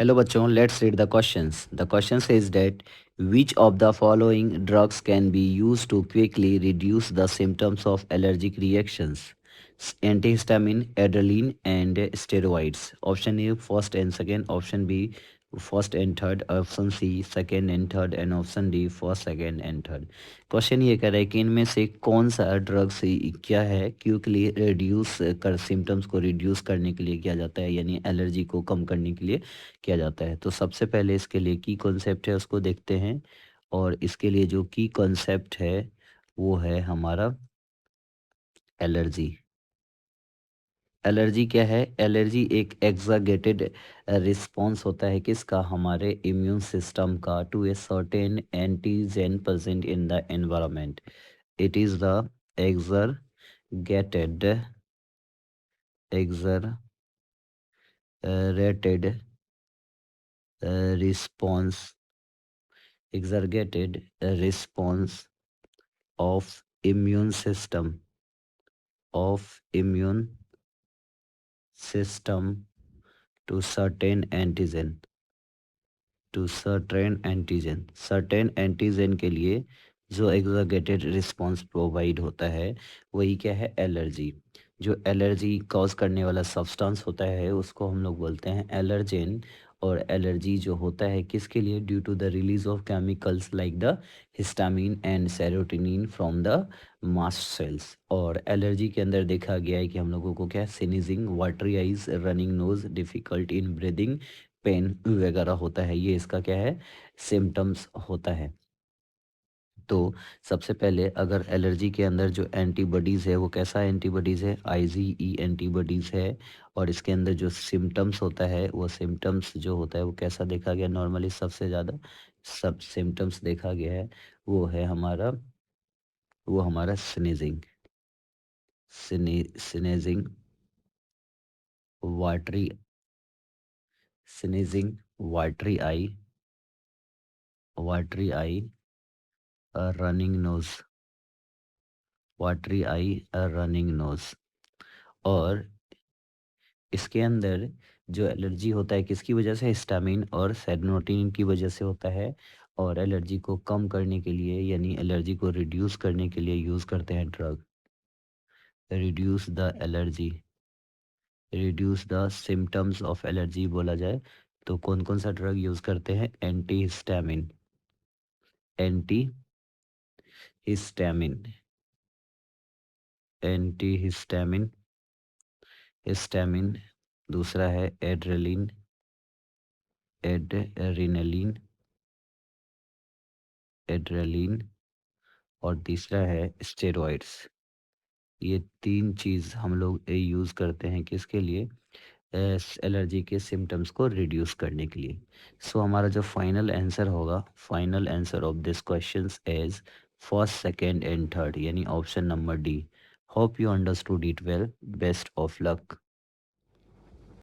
Hello bachon, let's read the questions. The question says that which of the following drugs can be used to quickly reduce the symptoms of allergic reactions? Antihistamine, adrenaline and steroids. Option A first and second, option B first and third, option C second and third and option D first second and third. Question ये कह रहा है कि इनमें से कौन सा drugs क्या है क्विकली रिड्यूस कर सिम्टम्स को रिड्यूस करने के लिए किया जाता है, यानी एलर्जी को कम करने के लिए किया जाता है। तो सबसे पहले इसके लिए की कॉन्सेप्ट है उसको देखते हैं, और इसके लिए जो की कॉन्सेप्ट है वो है हमारा एलर्जी। एलर्जी क्या है? एलर्जी एक एग्जागेटेड रिस्पॉन्स होता है किसका? हमारे इम्यून सिस्टम का to a certain antigen present in the environment. It is the exaggerated exaggerated response exaggerated response of immune system to certain antigen के लिए जो एग्जागेटेड रिस्पॉन्स प्रोवाइड होता है वही क्या है? एलर्जी। जो एलर्जी कॉज करने वाला सब्सटेंस होता है उसको हम लोग बोलते हैं एलर्जेन। और एलर्जी जो होता है किसके लिए? Due to the release of chemicals like the histamine and serotonin from the mast cells. और एलर्जी के अंदर देखा गया है कि हम लोगों को क्या? Sneezing, watery eyes, running nose, difficult in breathing, pain वगैरह होता है। ये इसका क्या है? सिम्टम्स होता है। तो सबसे पहले अगर एलर्जी के अंदर जो एंटीबॉडीज़ है वो कैसा एंटीबॉडीज़ है? आईजीई एंटीबॉडीज़ है। और इसके अंदर जो सिम्टम्स होता है वो सिम्टम्स जो होता है वो कैसा देखा गया? नॉर्मली सबसे ज़्यादा सब सिम्टम्स देखा गया है वो हमारा sneezing, sneezing, watery sneezing, watery eye, running nose, running nose. और इसके अंदर जो एलर्जी होता है किसकी वजह से? हिस्टामिन और सेरोटोनिन की वजह से होता है। और एलर्जी को कम करने के लिए यानी एलर्जी को रिड्यूस करने के लिए यूज़ करते हैं drug. Reduce the allergy, reduce the symptoms of allergy बोला जाए तो कौन कौन सा ड्रग यूज़ करते हैं? Anti histamine, anti histamine, anti histamine, histamine. दूसरा है एड्रेलिन, एड्रेनलिन, एड्रेलिन। और तीसरा है स्टेरॉइड्स। ये तीन चीज़ हम लोग यूज़ करते हैं किसके लिए? एलर्जी के सिम्टम्स को रिड्यूस करने के लिए। सो हमारा जो फाइनल आंसर होगा, final answer of this questions is first, second and third, यानी option number D. Hope you understood it well. Best of luck.